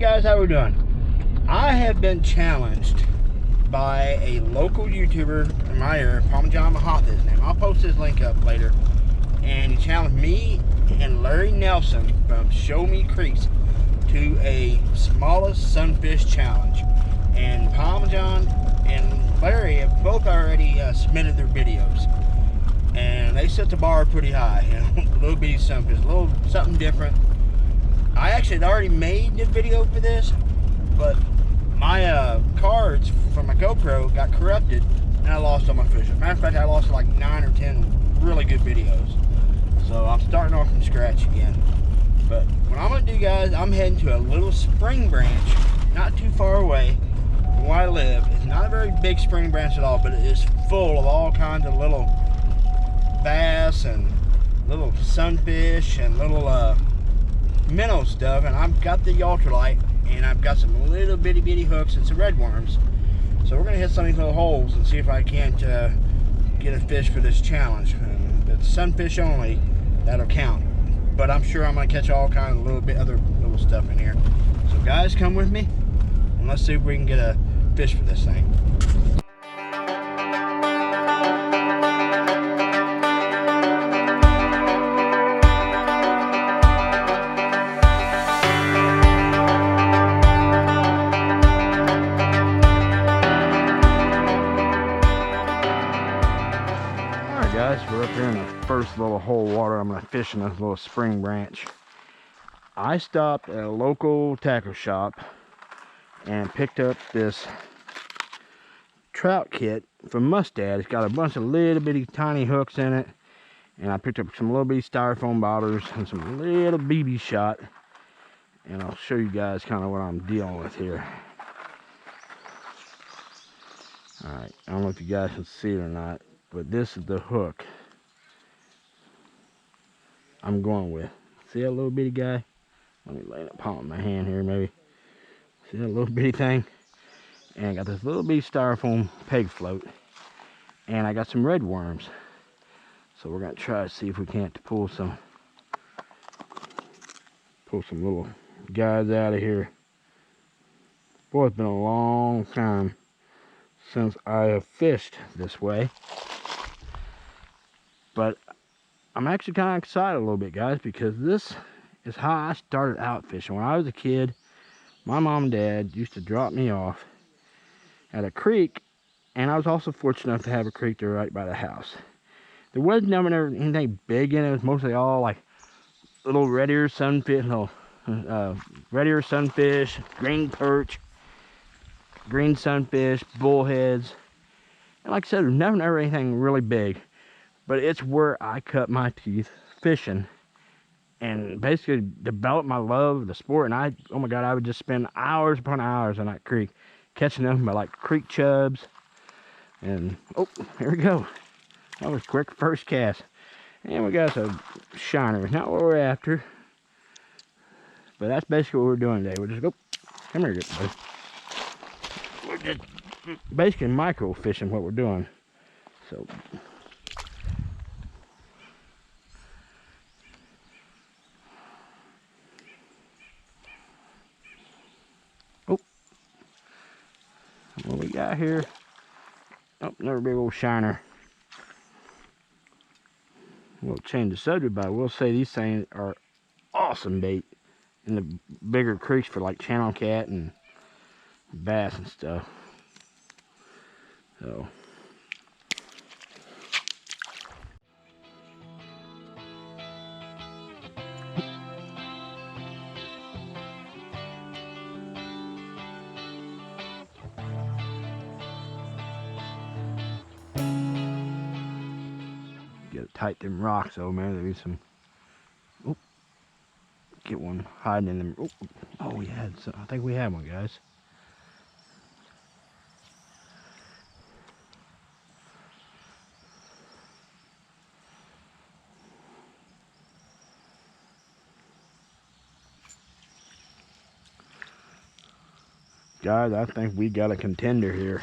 Alright guys, how we doing? I have been challenged by a local YouTuber in my area, Phommachanh Mahathath his name. I'll post his link up later. And he challenged me and Larry Nelson from Show Me Creeks to a smallest sunfish challenge. And Phommachanh and Larry have both already submitted their videos. And they set the bar pretty high, you know, little bitty sunfish, a little something different. I actually had already made the video for this, but my cards from my GoPro got corrupted and I lost all my fish. Matter of fact, I lost like 9 or 10 really good videos. So I'm starting off from scratch again. But what I'm going to do, guys, I'm heading to a little spring branch not too far away from where I live. It's not a very big spring branch at all, but it is full of all kinds of little bass and little sunfish and little minnow stuff. And I've got the ultralight and I've got some little bitty hooks and some red worms. So we're going to hit some of these little holes and see if I can't get a fish for this challenge. It's sunfish only, that'll count. But I'm sure I'm going to catch all kinds of other little stuff in here. So guys, come with me and let's see if we can get a fish for this thing. Guys, we're up here in the first little hole of water. I'm going to fish in this little spring branch. I stopped at a local tackle shop and picked up this trout kit from Mustad. It's got a bunch of little bitty tiny hooks in it, and I picked up some little bitty styrofoam bottles and some little BB shot, and I'll show you guys kind of what I'm dealing with here. Alright, I don't know if you guys can see it or not, but this is the hook I'm going with. See that little bitty guy? Let me lay it palm in my hand here, maybe. See that little bitty thing? And I got this little bitty styrofoam peg float. And I got some red worms. So we're going to try to see if we can't pull some little guys out of here. Boy, it's been a long time since I have fished this way. But I'm actually kind of excited a little bit, guys, because this is how I started out fishing. When I was a kid, my mom and dad used to drop me off at a creek, and I was also fortunate enough to have a creek there right by the house. There was never anything big in it. It was mostly all like little red ear sunfish, green perch, green sunfish, bullheads. And like I said, there's never anything really big. But it's where I cut my teeth fishing and basically developed my love of the sport. And oh my God, I would just spend hours upon hours on that creek catching them by like creek chubs. And oh, here we go. That was quick first cast. And we got some shiner. Not what we're after, but that's basically what we're doing today. We're just go, come here, good buddy. We're just basically micro fishing what we're doing. So. What we got here? Oh, another big old shiner. We'll change the subject, but I will say these things are awesome bait in the bigger creeks for like channel cat and bass and stuff. So. Gotta tight them rocks though, man. There'll be some. Oh, get one hiding in them. Oh, we had some. I think we had one, guys. Guys, I think we got a contender here.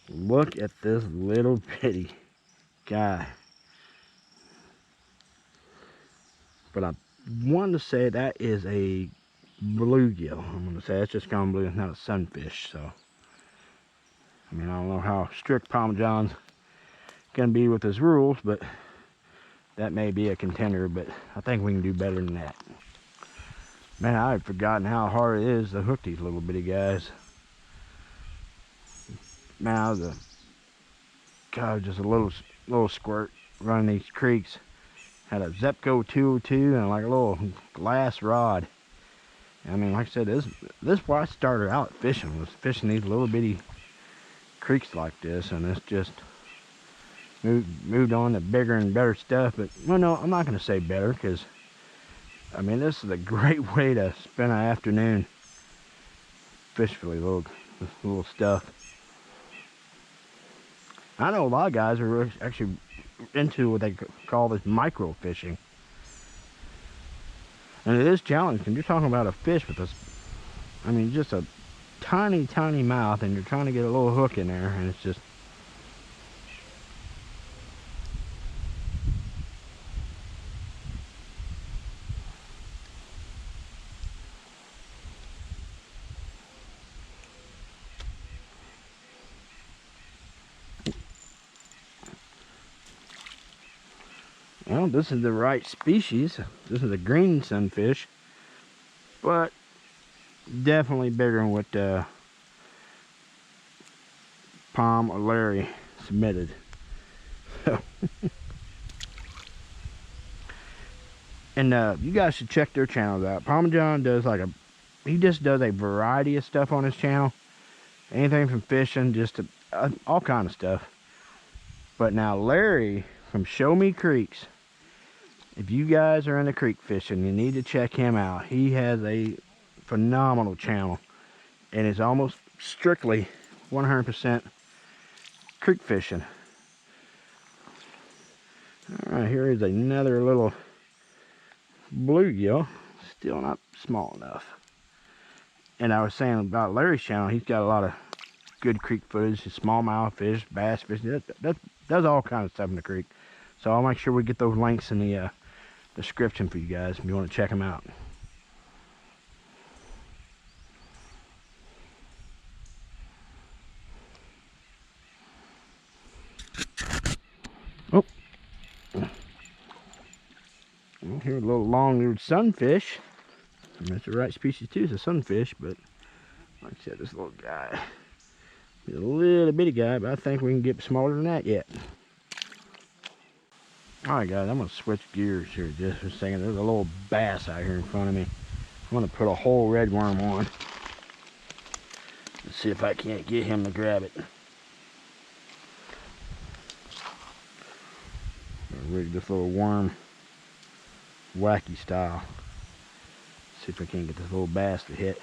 Look at this little bitty guy. But I wanted to say that is a bluegill. I'm gonna say it's just common blue. It's not a sunfish. So I mean, I don't know how strict Phommachann's gonna be with his rules, but that may be a contender. But I think we can do better than that. Man, I had forgotten how hard it is to hook these little bitty guys. Man, I was just a little squirt running these creeks. Had a Zepco 202 and like a little glass rod. I mean, like I said, this is why I started out fishing, was fishing these little bitty creeks like this, and it's just moved on to bigger and better stuff. But well, no, I'm not gonna say better, because I mean, this is a great way to spend an afternoon fish for this little stuff. I know a lot of guys are actually into what they call this microfishing. And it is challenging. You're talking about a fish with I mean, just a tiny, tiny mouth, and you're trying to get a little hook in there, and it's just... Well, this is the right species. This is a green sunfish, but definitely bigger than what Pom or Larry submitted. And you guys should check their channels out. Phommachanh does he just does a variety of stuff on his channel. Anything from fishing, just to, all kind of stuff. But now Larry from Show Me Creeks, if you guys are into creek fishing, you need to check him out. He has a phenomenal channel, and it's almost strictly 100% creek fishing. All right, here is another little bluegill, still not small enough. And I was saying about Larry's channel, he's got a lot of good creek footage, smallmouth fish, bass fish, that does all kinds of stuff in the creek. So I'll make sure we get those links in the description for you guys if you want to check them out. Oh, well, here's a little long-eared sunfish. And that's the right species too, it's a sunfish, but like I said, this little guy is a little bitty guy, but I think we can get smaller than that yet. Alright guys, I'm going to switch gears here just for a second. There's a little bass out here in front of me. I'm going to put a whole red worm on. Let's see if I can't get him to grab it. I'll rig this little worm wacky style. See if I can't get this little bass to hit.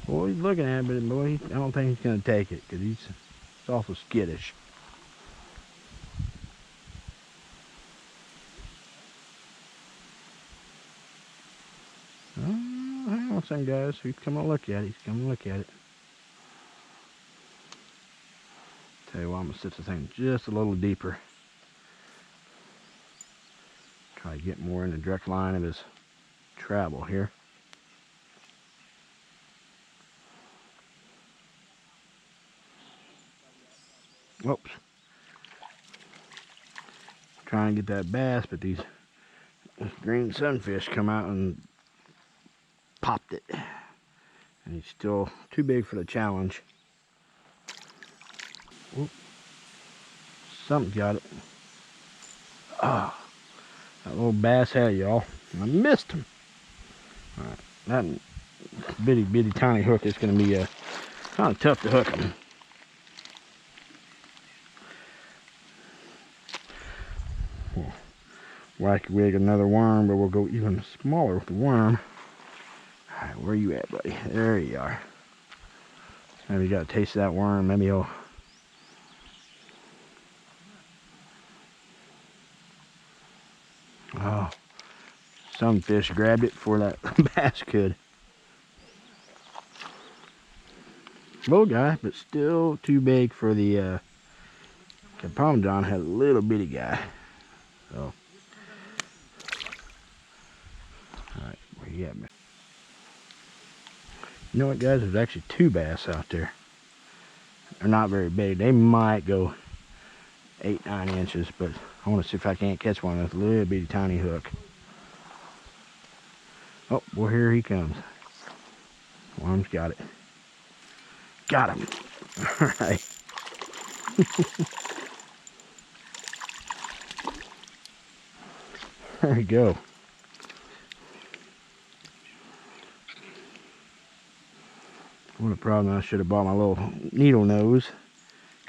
Boy, he's looking at it, but boy, I don't think he's going to take it, because he's awful skittish. Hang on a second, guys. He's coming to look at it. He's coming to look at it. Tell you what, I'm going to sit this thing just a little deeper. Try to get more in the direct line of his travel here. Oops. Trying to get that bass, but these green sunfish come out and popped it. And he's still too big for the challenge. Oop. Something got it. Ah, that little bass had y'all. I missed him. Alright, that bitty tiny hook is going to be kind of tough to hook him. Wacky wig another worm, but we'll go even smaller with the worm. Alright, where you at, buddy? There you are. Maybe you got a taste of that worm. Maybe he'll... Oh, some fish grabbed it before that bass could. Little guy, but still too big for the Phommachanh had a little bitty guy. So, alright, where you at, man? You know what, guys? There's actually two bass out there. They're not very big. They might go 8-9 inches, but I want to see if I can't catch one with a little bitty tiny hook. Oh, well, here he comes. Worm's got it. Got him. All right. There we go. What a problem. I should have bought my little needle nose.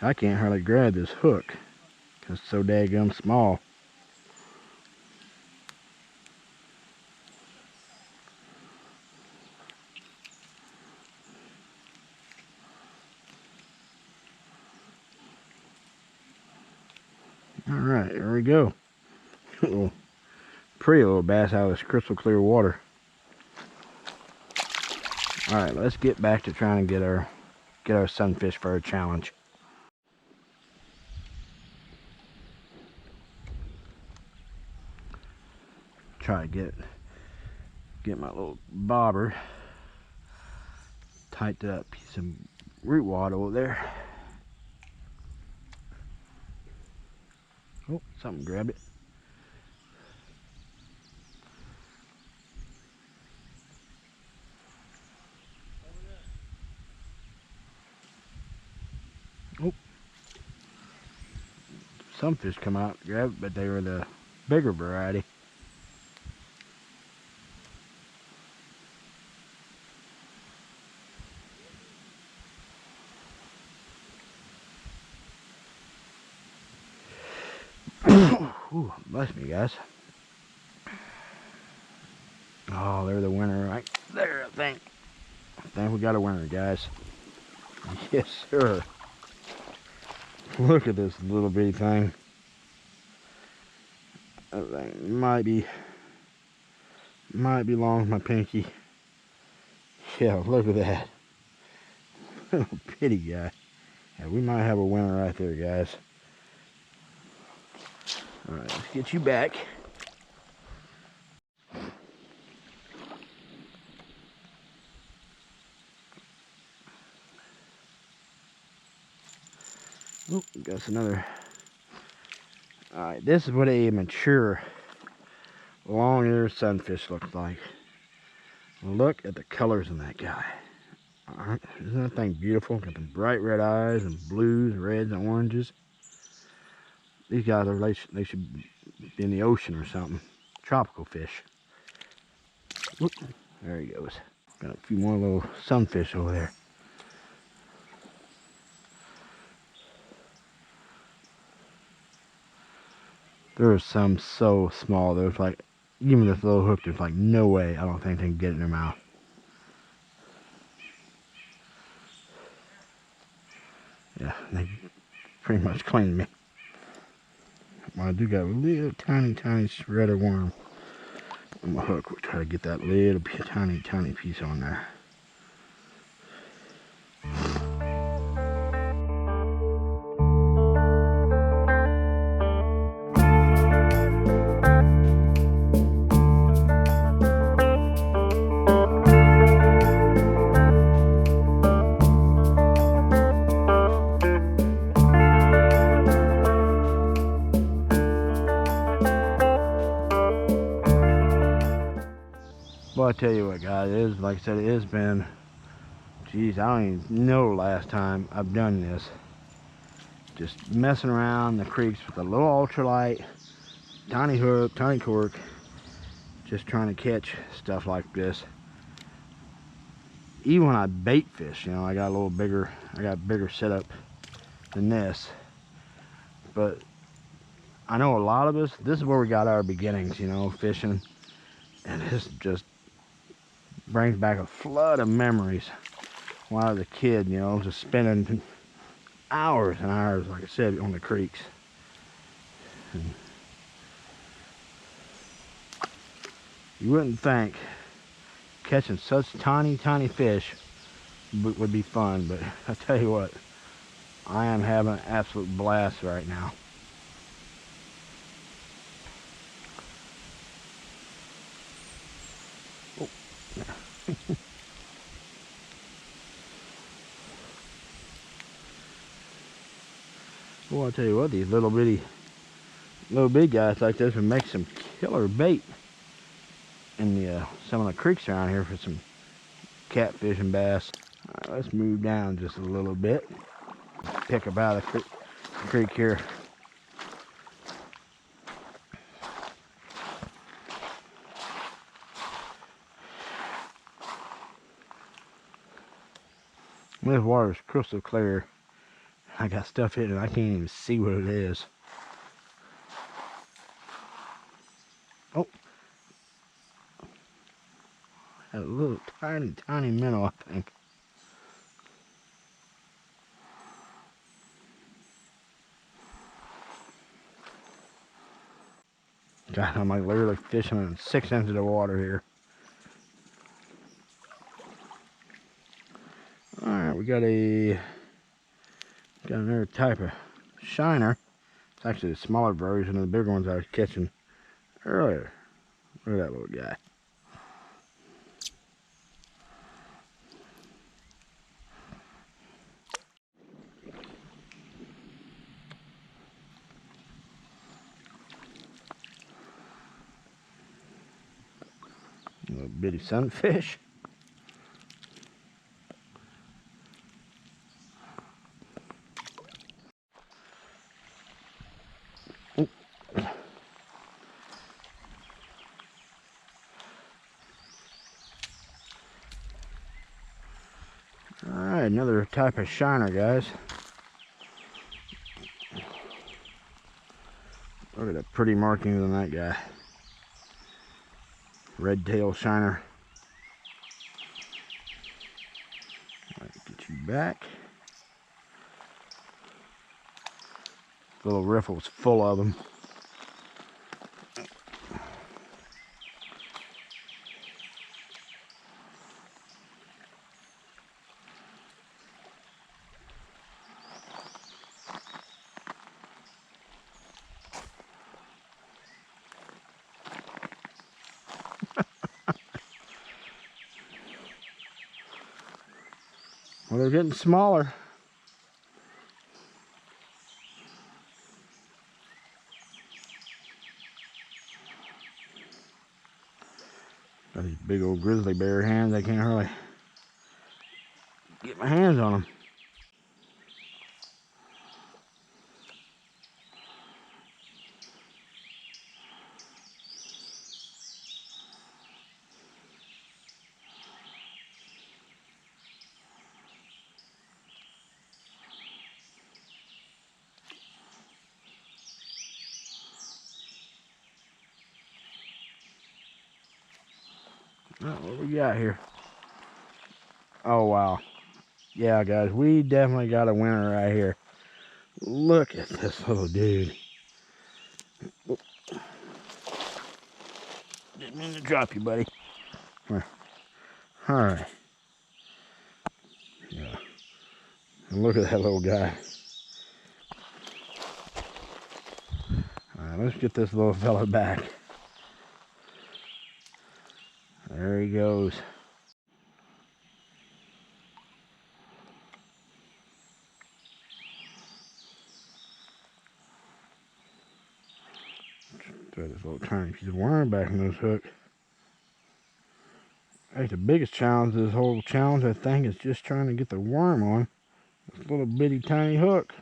I can't hardly grab this hook because it's so daggum small. All right, there we go. Pretty little bass out of this crystal clear water. All right, let's get back to trying to get our sunfish for a challenge. Try to get my little bobber tightened up. Some root wad over there. Oh, something grabbed it. Oh, some fish come out, grab it, but they were the bigger variety. Ooh, bless me, guys. Oh, they're the winner right there, I think. I think we got a winner, guys. Yes, sir. Look at this little bitty thing. That thing might be long as my pinky. Yeah, look at that. Little bitty guy. Yeah, we might have a winner right there, guys. Alright, let's get you back. Oh, got another. Alright, this is what a mature long-eared sunfish looks like. Look at the colors in that guy. Alright, isn't that thing beautiful? Got the bright red eyes and blues, reds, and oranges. These guys they should be in the ocean or something. Tropical fish. Oop, there he goes. Got a few more little sunfish over there. There's some so small. There's like, even this little hook, there's like no way I don't think they can get it in their mouth. Yeah, they pretty much cleaned me. I do got a little tiny shred of worm on my hook. We'll try to get that little tiny piece on there. Well, I tell you what, guys, it is, like I said, it has been, geez, I don't even know last time I've done this. Just messing around the creeks with a little ultralight, tiny hook, tiny cork, just trying to catch stuff like this. Even when I bait fish, you know, I got a bigger setup than this. But I know a lot of us, this is where we got our beginnings, you know, fishing. And this just brings back a flood of memories when I was a kid, you know, just spending hours and hours, like I said, on the creeks. And you wouldn't think catching such tiny fish would be fun, but I tell you what, I am having an absolute blast right now. Oh. Well, I'll tell you what, these little big guys like this would make some killer bait in the some of the creeks around here for some catfish and bass. All right, let's move down just a little bit. Pick up out of the creek here. This water is crystal clear. I got stuff in it, I can't even see what it is. Oh, a little tiny minnow, I think. God, I'm like literally fishing in 6 inches of water here. All right, we got another type of shiner. It's actually a smaller version of the bigger ones I was catching earlier. Look at that little guy. Little bitty sunfish. Ooh. Alright, another type of shiner, guys. Look at the pretty markings on that guy. Red tail shiner. Alright, get you back. Little riffle's full of them. Well, they're getting smaller. Got these big old grizzly bear hands. I can't hardly get my hands on them. Oh, what we got here? Oh, wow. Yeah, guys, we definitely got a winner right here. Look at this little dude. Oop. Didn't mean to drop you, buddy. Come here. All right. Yeah. And look at that little guy. All right, let's get this little fella back. There he goes. Throw this little tiny piece of worm back in this hook. I think the biggest challenge of this whole challenge, I think, is just trying to get the worm on this little bitty tiny hook.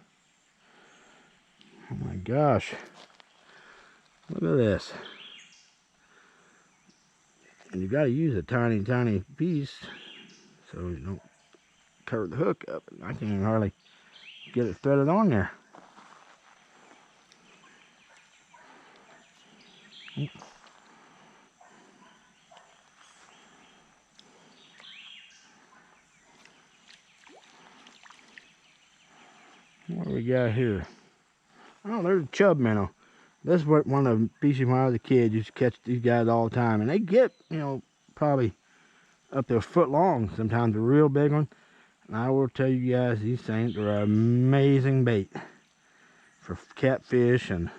Oh my gosh. Look at this. And you got to use a tiny piece so you don't cover the hook up. I can't even hardly get it threaded on there. What do we got here? Oh, there's a chub minnow. This is what one of the species when I was a kid used to catch these guys all the time. And they get, you know, probably up to a foot long. Sometimes a real big one. And I will tell you guys, these things are amazing bait for catfish and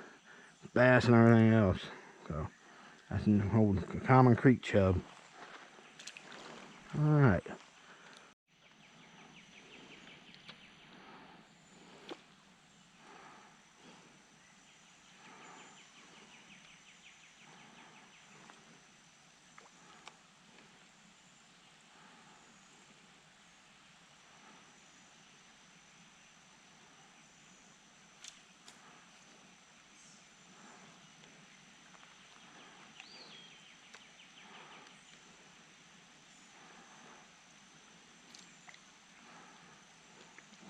bass and everything else. So that's an old common creek chub. All right.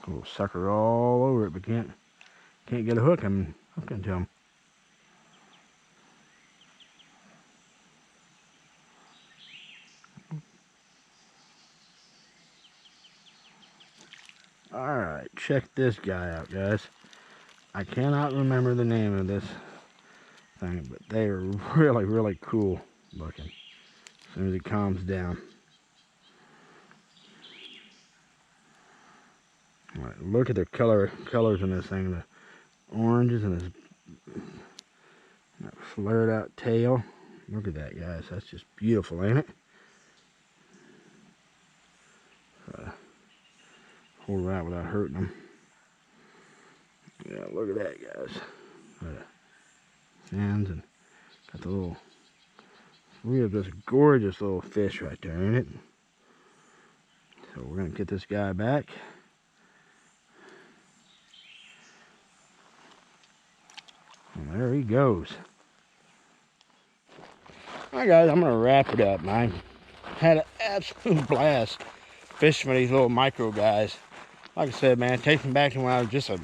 Little sucker all over it, but can't get a hook into him. All right, check this guy out, guys. I cannot remember the name of this thing, but they are really, really cool looking as soon as he calms down. All right, look at the colors in this thing. The oranges and his flared out tail. Look at that, guys. That's just beautiful, ain't it? Hold that without hurting them. Yeah, look at that, guys. Hands and got the little. We have this gorgeous little fish right there, ain't it? So we're gonna get this guy back. And there he goes. Alright guys, I'm gonna wrap it up, man. Had an absolute blast fishing with these little micro guys. Like I said, man, it takes me back to when I was just a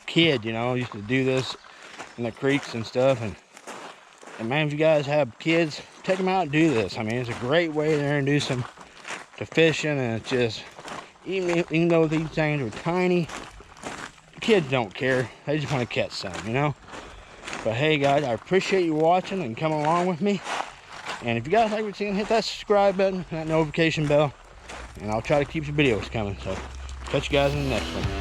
kid, you know. I used to do this in the creeks and stuff, and man, if you guys have kids, take them out and do this. I mean, it's a great way to introduce them to fishing, and it's just, even though these things are tiny, the kids don't care. They just want to catch some, you know. But hey guys, I appreciate you watching and coming along with me. And if you guys like what you're seeing, hit that subscribe button, that notification bell, and I'll try to keep your videos coming. So catch you guys in the next one.